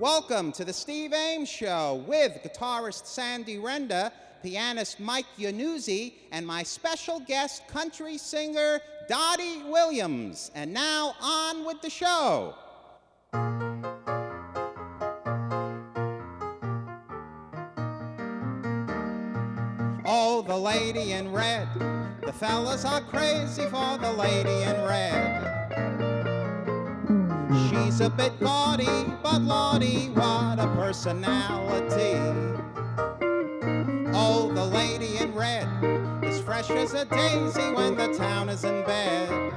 Welcome to the Steve Ames Show with guitarist Sandy Renda, pianist Mike Iannuzzi, and my special guest, country singer Dotty Williams. And now, on with the show. Oh, the lady in red. The fellas are crazy for the lady in red. She's a bit gaudy, but lordy, what a personality. Oh, the lady in red is fresh as a daisy when the town is in bed.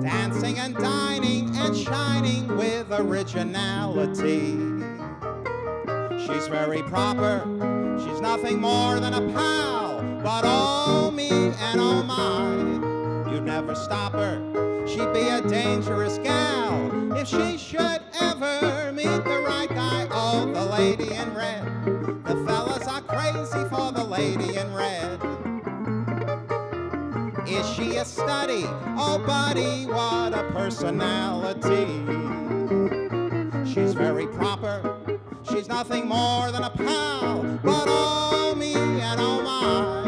Dancing and dining and shining with originality. She's very proper, she's nothing more than a pal. But oh me and oh my, you'd never stop her. She'd be a dangerous gal if she should ever meet the right guy. Oh, the lady in red. The fellas are crazy for the lady in red. Is she a study? Oh, buddy, what a personality. She's very proper. She's nothing more than a pal. But oh, me and oh, my,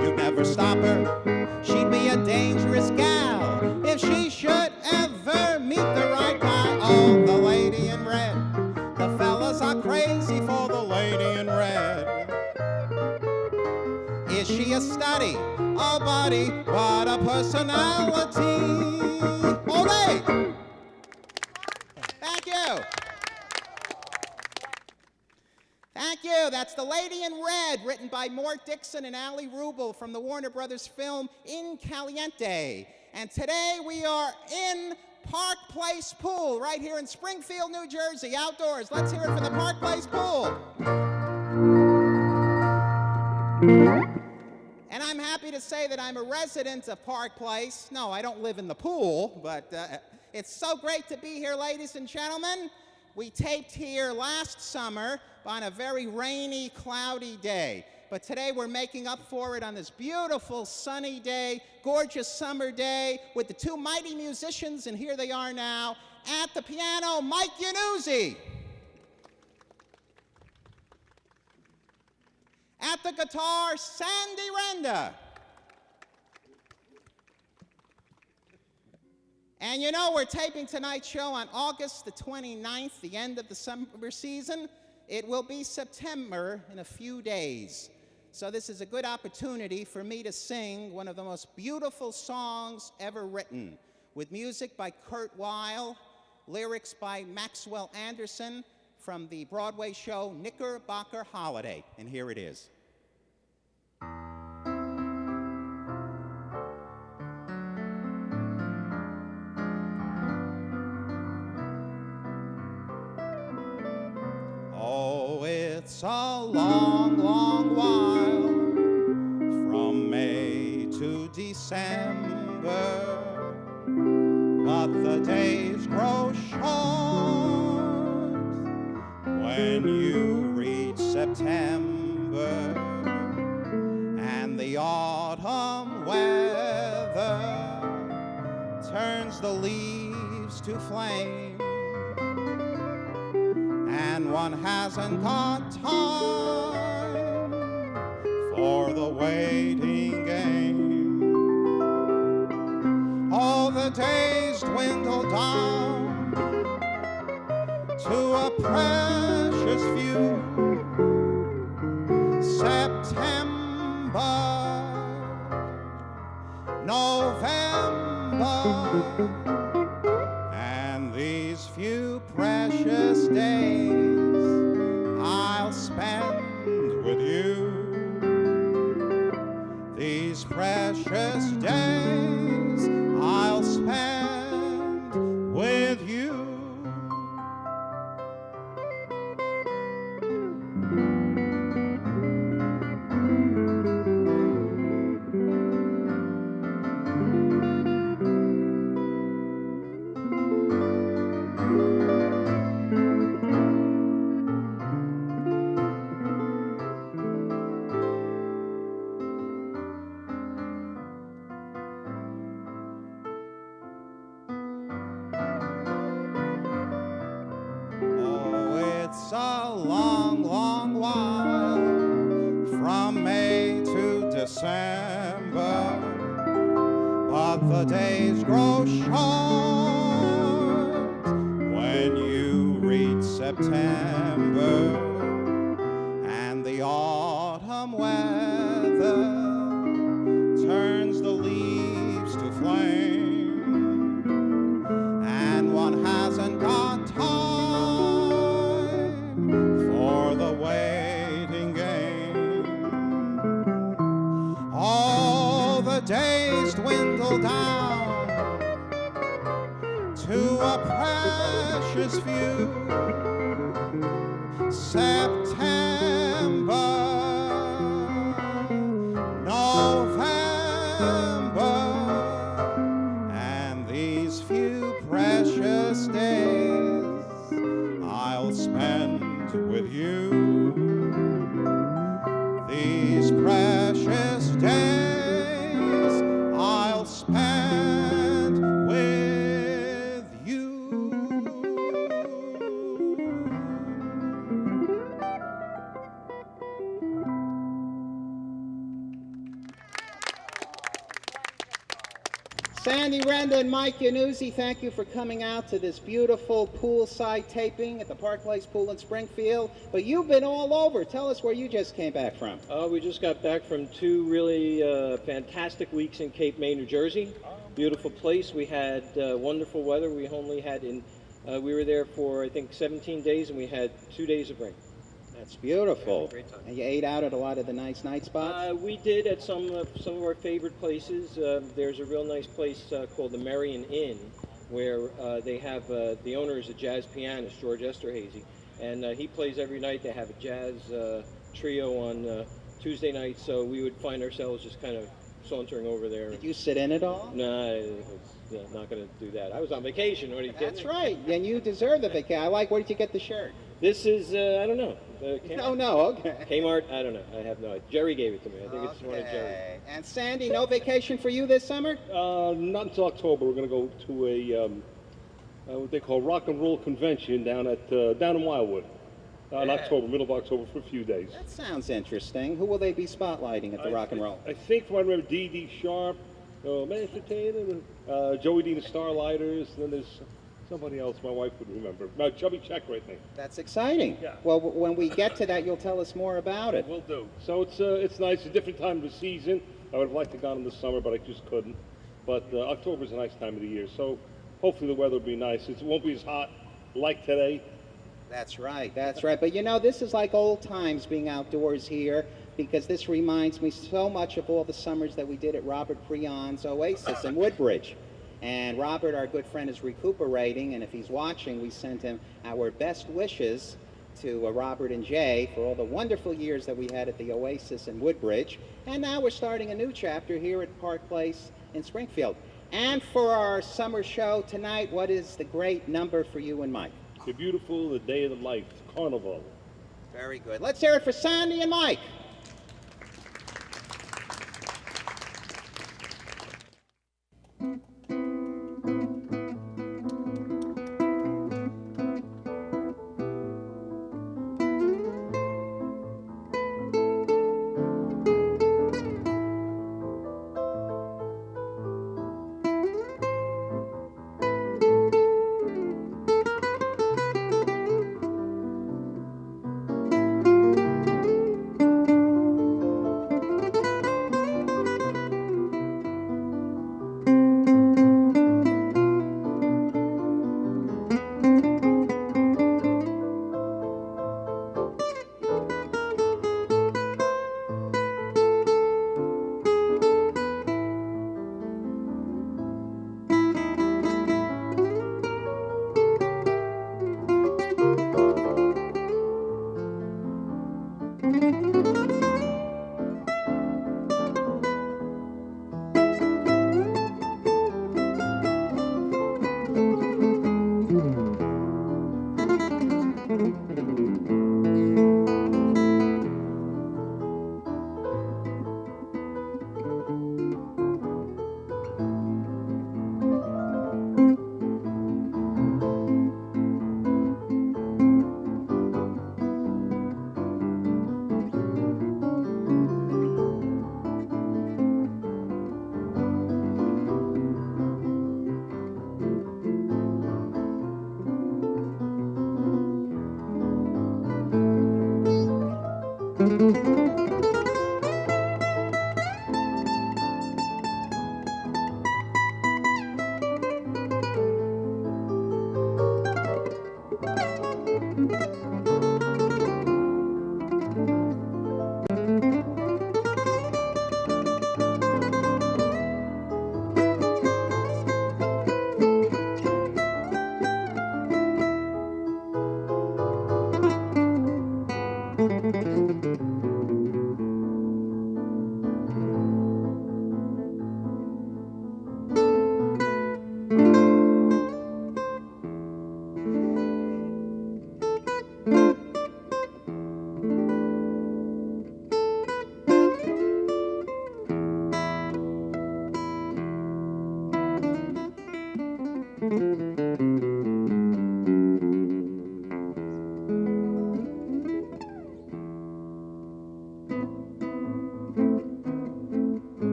you'd never stop her. She'd be a dangerous gal if she should ever meet the right guy. Oh, the lady in red. The fellas are crazy for the lady in red. Is she a study? Oh, buddy, what a personality. Ole! Thank you. Thank you. That's The Lady in Red, written by Mort Dixon and Ali Rubel from the Warner Brothers film In Caliente. And today we are in Park Place Pool, right here in Springfield, New Jersey, outdoors. Let's hear it for the Park Place Pool. And I'm happy to say that I'm a resident of Park Place. No, I don't live in the pool, but it's so great to be here, ladies and gentlemen. We taped here last summer on a very rainy, cloudy day. But today we're making up for it on this beautiful sunny day, gorgeous summer day, with the two mighty musicians, and here they are now. At the piano, Mike Iannuzzi. At the guitar, Sandy Renda. And you know, we're taping tonight's show on August the 29th, the end of the summer season. It will be September in a few days. So this is a good opportunity for me to sing one of the most beautiful songs ever written, with music by Kurt Weill, lyrics by Maxwell Anderson from the Broadway show Knickerbocker Holiday. And here it is. Oh, it's a long, long while from May to December, but the days grow short when you reach September, and the autumn weather turns the leaves to flame. And one hasn't got time for the waiting game. All the days dwindle down to a precious few. September, November, and these few precious days I'll spend with you. These precious days I'll spend with you. while, from May to December, but the days grow short when you reach September, and the autumn weather turns the leaves to flame, and one hasn't got time for the waiting game. All the days dwindle down to a precious few. September, November, and these few precious days I'll spend with you. These precious days I'll spend with you. Sandy, Rendon, Mike Yanuzzi, thank you for coming out to this beautiful poolside taping at the Park Place Pool in Springfield. But you've been all over. Tell us where you just came back from. We just got back from 2 really fantastic weeks in Cape May, New Jersey. Beautiful place. We had wonderful weather. We only had we were there for, I think, 17 days, and we had 2 days of rain. That's beautiful. Great time. And you ate out at a lot of the nice night spots? We did at some of our favorite places. There's a real nice place called the Marion Inn, where they have the owner is a jazz pianist, George Esterhazy, and he plays every night. They have a jazz trio on Tuesday night, so we would find ourselves just kind of sauntering over there. Did you sit in at all? No, I was not going to do that. I was on vacation. What are you kidding? That's right. And you deserve the vacation. I like, where did you get the shirt? This is, I don't know. No, okay. Kmart? I don't know. I have no idea. Jerry gave it to me. I think it's one of Jerry. And Sandy, no vacation for you this summer? Not until October. We're going to go to a what they call rock and roll convention down in Wildwood in October, middle of October, for a few days. That sounds interesting. Who will they be spotlighting at the rock and roll? I think, from what I remember, D.D. Sharp, Master Tatum, Joey D. the Starlighters, and then there's somebody else my wife would remember. Chubby Checker, I think. That's exciting. Yeah. Well, when we get to that, you'll tell us more about it. Will do. So it's nice. It's a different time of the season. I would have liked to have gone in the summer, but I just couldn't. But October's a nice time of the year. So hopefully the weather will be nice. It won't be as hot like today. That's right, that's right. But you know, this is like old times being outdoors here, because this reminds me so much of all the summers that we did at Robert Creon's Oasis in Woodbridge. And Robert, our good friend, is recuperating, and if he's watching, we send him our best wishes to Robert and Jay for all the wonderful years that we had at the Oasis in Woodbridge. And now we're starting a new chapter here at Park Place in Springfield. And for our summer show tonight, what is the great number for you and Mike? The beautiful, the day of the life, Carnival. Very good. Let's hear it for Sandy and Mike.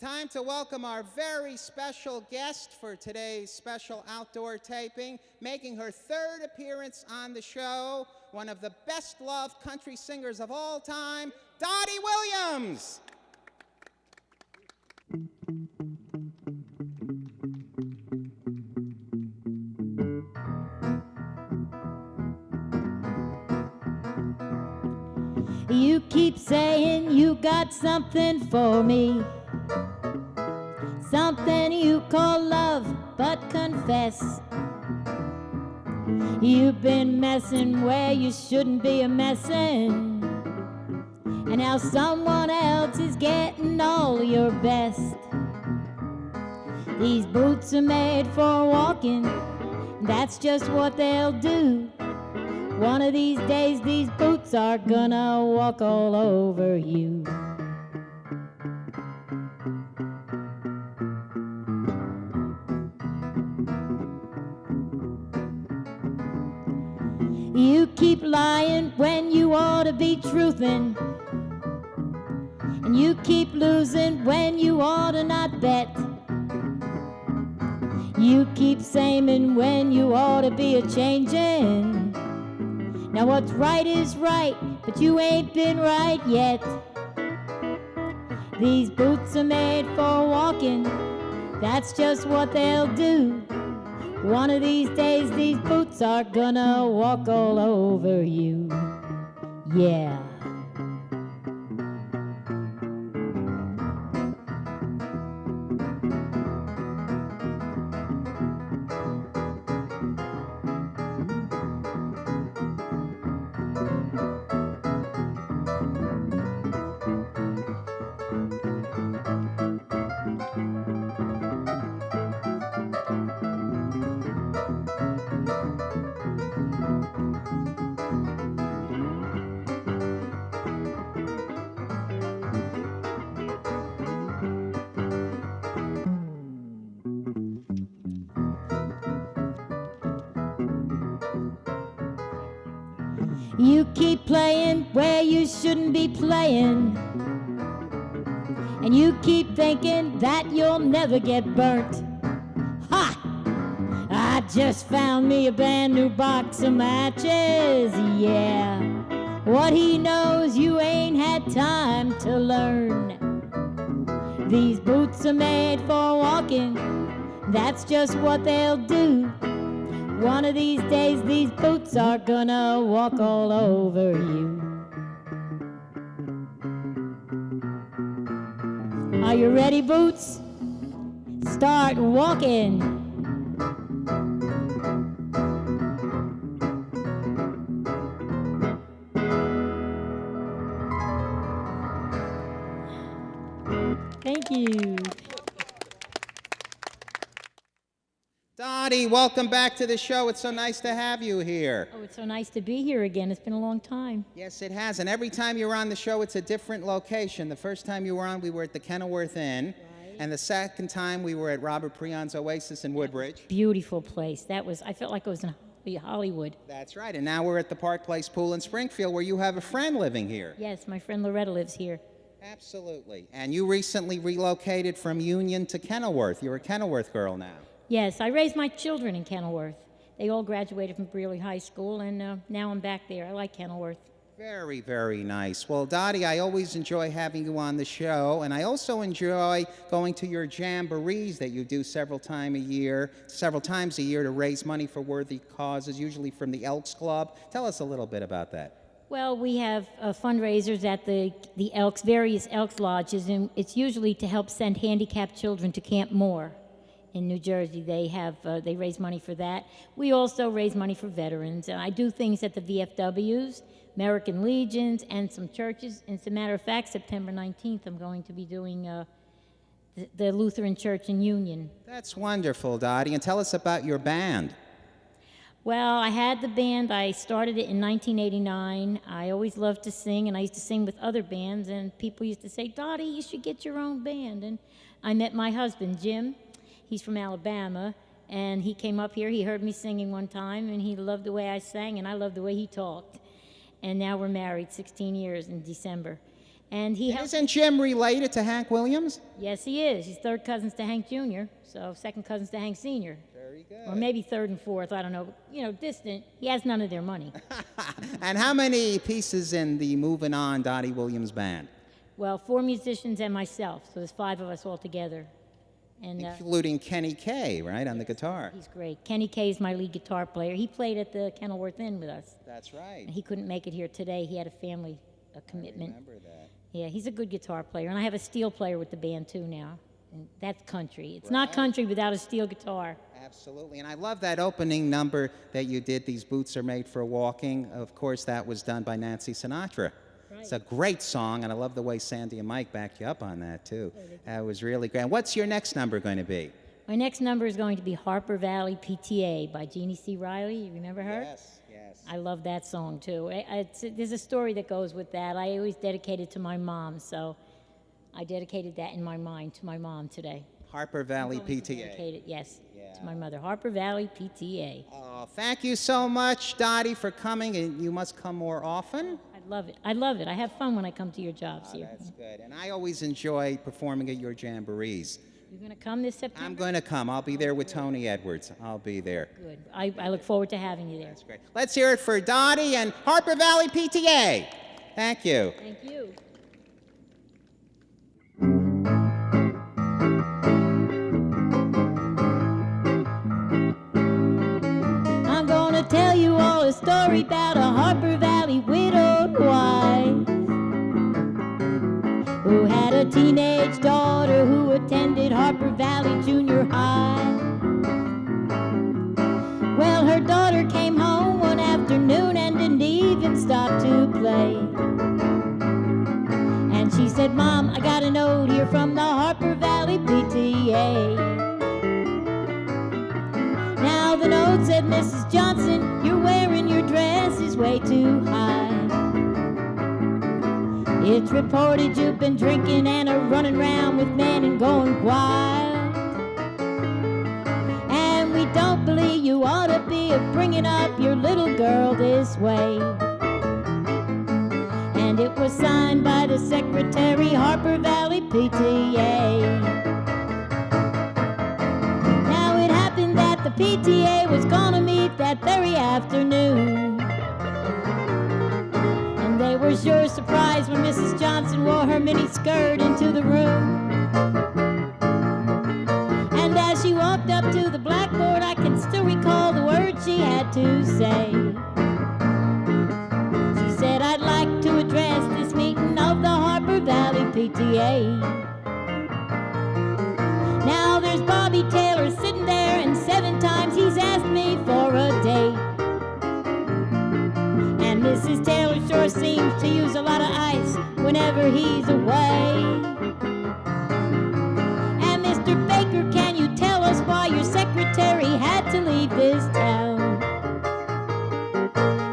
time to welcome our very special guest for today's special outdoor taping, making her third appearance on the show, one of the best-loved country singers of all time, Dotty Williams. You keep saying you got something for me, something you call love, but confess you've been messing where you shouldn't be a messin', and now someone else is getting all your best. These boots are made for walking, that's just what they'll do. One of these days these boots are gonna walk all over you. You keep lying when you ought to be truthin', and you keep losing when you ought to not bet. You keep saying when you ought to be a-changin'. Now what's right is right, but you ain't been right yet. These boots are made for walking, that's just what they'll do. One of these days these boots are gonna walk all over you. Yeah. You keep playing where you shouldn't be playing, and you keep thinking that you'll never get burnt. Ha! I just found me a brand new box of matches, yeah. What he knows you ain't had time to learn. These boots are made for walking, that's just what they'll do. One of these days these boots are gonna walk all over you. Are you ready, boots? Start walking. Thank you. Dotty, welcome back to the show. It's so nice to have you here. Oh, it's so nice to be here again. It's been a long time. Yes, it has. And every time you're on the show, it's a different location. The first time you were on, we were at the Kenilworth Inn. Right. And the second time, we were at Robert Preon's Oasis in Woodbridge. Beautiful place. I felt like I was in Hollywood. That's right. And now we're at the Park Place Pool in Springfield, where you have a friend living here. Yes, my friend Loretta lives here. Absolutely. And you recently relocated from Union to Kenilworth. You're a Kenilworth girl now. Yes, I raised my children in Kenilworth. They all graduated from Brearley High School, and now I'm back there. I like Kenilworth. Very, very nice. Well, Dotty, I always enjoy having you on the show, and I also enjoy going to your jamborees that you do several times a year to raise money for worthy causes, usually from the Elks Club. Tell us a little bit about that. Well, we have fundraisers at the Elks, various Elks lodges, and it's usually to help send handicapped children to Camp Moore in New Jersey. They raise money for that. We also raise money for veterans. I do things at the VFWs, American Legions, and some churches. And as a matter of fact, September 19th, I'm going to be doing the Lutheran Church in Union. That's wonderful, Dotty. And tell us about your band. Well, I had the band. I started it in 1989. I always loved to sing, and I used to sing with other bands, and people used to say, Dotty, you should get your own band. And I met my husband, Jim. He's from Alabama, and he came up here. He heard me singing one time, and he loved the way I sang, and I loved the way he talked. And now we're married 16 years in December. And he And helped. isn't Jim related to Hank Williams? Yes, he is. He's third cousins to Hank Jr., so second cousins to Hank Sr. Very good. Or maybe third and fourth, I don't know. Distant. He has none of their money. And how many pieces in the Moving On Dotty Williams band? Well, 4 musicians and myself, so there's 5 of us all together. And Including Kenny Kay, right, on the guitar. he's great. Kenny Kay is my lead guitar player. He played at the Kenilworth Inn with us. That's right. And he couldn't make it here today. He had a family commitment. Remember that. Yeah, he's a good guitar player. And I have a steel player with the band, too, now. And that's country. It's not country without a steel guitar. Absolutely. And I love that opening number that you did, These Boots Are Made for Walking. Of course, that was done by Nancy Sinatra. Right. It's a great song, and I love the way Sandy and Mike backed you up on that, too. That was really great. And what's your next number going to be? My next number is going to be Harper Valley PTA by Jeannie C. Riley. You remember her? Yes, yes. I love that song, too. There's a story that goes with that. I always dedicate it to my mom, so I dedicated that in my mind to my mom today. Harper Valley I'm going to PTA. dedicate it, yes, Yeah. to my mother. Harper Valley PTA. Oh, thank you so much, Dottie, for coming, and you must come more often. I love it. I love it. I have fun when I come to your jobs Oh, here. that's good. And I always enjoy performing at your jamborees. You're going to come this September? I'm going to come. I'll be there with Tony Edwards. I'll be there. Good. I look forward to having you there. That's great. Let's hear it for Dottie and Harper Valley PTA. Thank you. Thank you. I'm gonna tell you all a story about a Harper Valley widowed wife who had a teenage daughter who attended Harper Valley Junior High. Well, her daughter came home one afternoon and didn't even stop to play. And she said, "Mom, I got a note here from the Harper Valley PTA." Now the note said, "Mrs. Johnson, you're wearing your dress is way too high. It's reported you've been drinking and are running around with men and going wild. And we don't believe you ought to be bringing up your little girl this way." And it was signed by the secretary, Harper Valley PTA. Now it happened that the PTA was gonna meet that very afternoon. And they were sure surprised when Mrs. Johnson wore her mini skirt into the room. And as she walked up to the blackboard, I can still recall the words she had to say. She said, "I'd like to address this meeting of the Harper Valley PTA. Now there's Bobby Taylor sitting there, and 7 times he's asked me for a date. And Mrs. Taylor sure seems to use a lot of ice whenever he's away. And Mr. Baker, can you tell us why your secretary had to leave this town?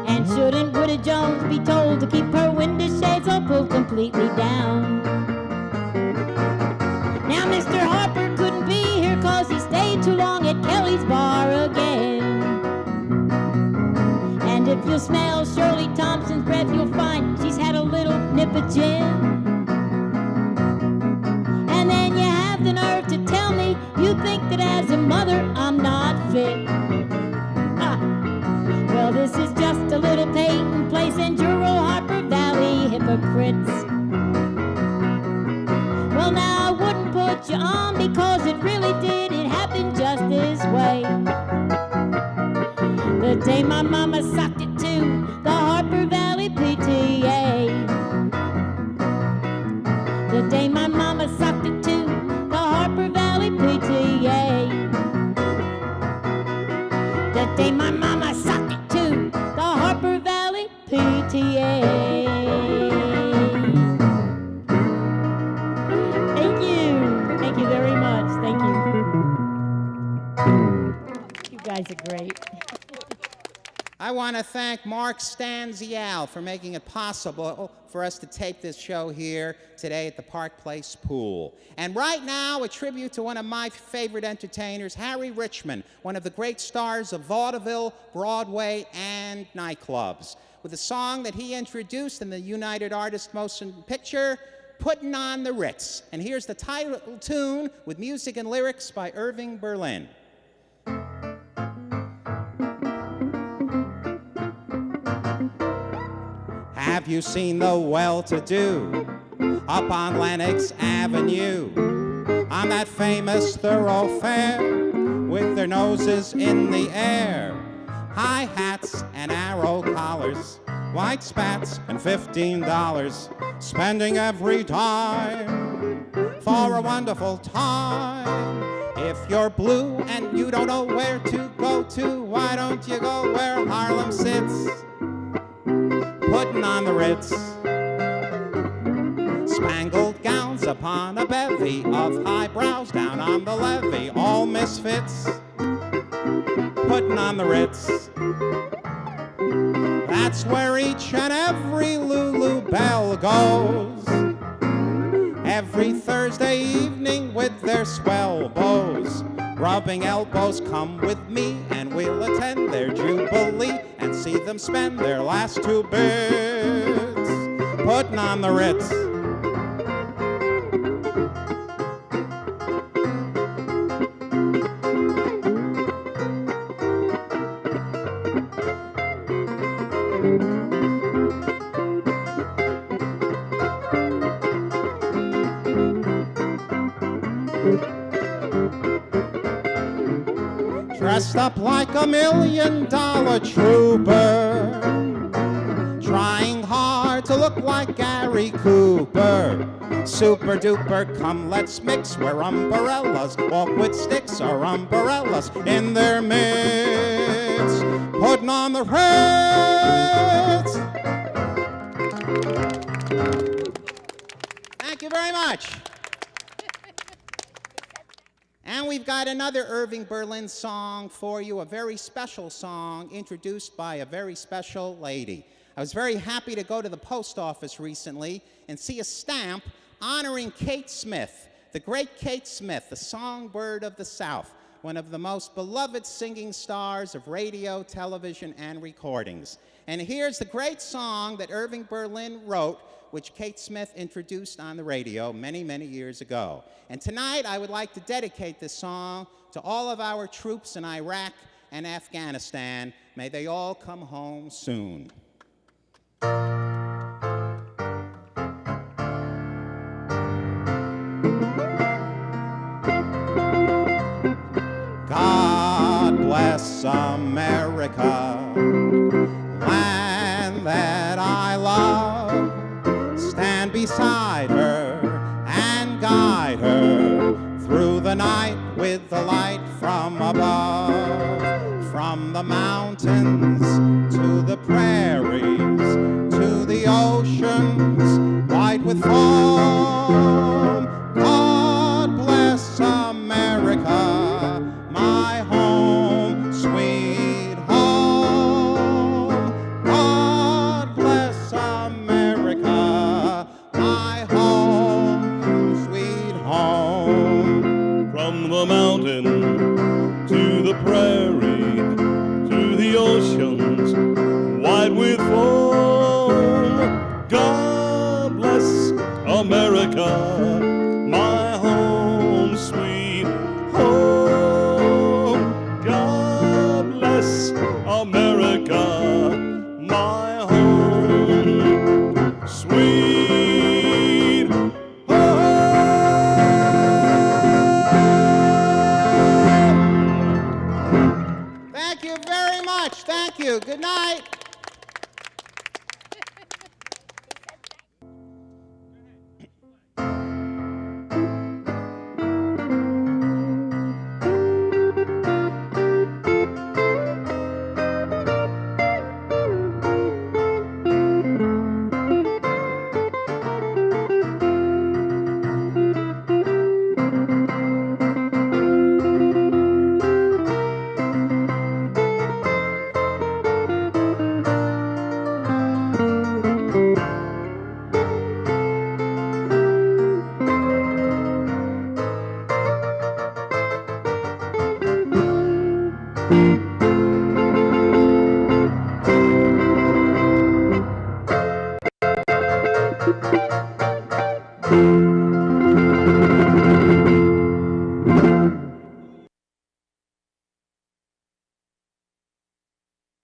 And shouldn't Woody Jones be told to keep her window shades all pulled completely down? Now Mr. Harper couldn't be here 'cause he stayed too long at Kelly's bar again. And if you'll smell Shirley Thompson's breath, you'll find she's had a little nip of gin. And then you have the nerve to tell me you think that as a mother I'm not fit. Ah. Well, this is just a little Peyton Place and rural Harper Valley hypocrites. Well, now I wouldn't put you on because it really did. It happened just this way. The day my mama socked it to the Harper Valley PTA. The day my mama socked it to the Harper Valley PTA. The day my mama socked it to the Harper Valley PTA. Thank you. Thank you very much. Thank you. You guys are great. I want to thank Mark Stanzial for making it possible for us to tape this show here today at the Park Place Pool. And right now, a tribute to one of my favorite entertainers, Harry Richmond, one of the great stars of vaudeville, Broadway, and nightclubs. with a song that he introduced in the United Artists Motion Picture, Puttin' on the Ritz. And here's the title tune with music and lyrics by Irving Berlin. Have you seen the well-to-do up on Lenox Avenue, on that famous thoroughfare with their noses in the air, high hats and arrow collars, white spats and $15, spending every dime for a wonderful time? If you're blue and you don't know where to go to, why don't you go where Harlem sits? Putting on the Ritz, spangled gowns upon a bevy of highbrows down on the levee, all misfits. Putting on the Ritz, that's where each and every Lulu Belle goes, every Thursday evening with their swell bows, rubbing elbows. Come with me and we'll attend their jubilee and see them spend their last 2 bits putting on the Ritz. Dressed up like $1 million trooper, trying hard to look like Gary Cooper. Super duper, come let's mix, wear umbrellas, walk with sticks or umbrellas in their midst, putting on the Ritz. Thank you very much. And we've got another Irving Berlin song for you, a very special song introduced by a very special lady. I was very happy to go to the post office recently and see a stamp honoring Kate Smith, the great Kate Smith, the songbird of the South, one of the most beloved singing stars of radio, television, and recordings. And here's the great song that Irving Berlin wrote, which Kate Smith introduced on the radio many, many years ago. And tonight, I would like to dedicate this song to all of our troops in Iraq and Afghanistan. May they all come home soon. God bless America, land that I love. Stand beside her and guide her through the night with the light from above. From the mountains to the prairies, to the oceans white with foam. God bless America, my home, sweet home. God bless America, my home, sweet home. From the mountain to the prairie, to the oceans wide with foam. God bless America, Bye.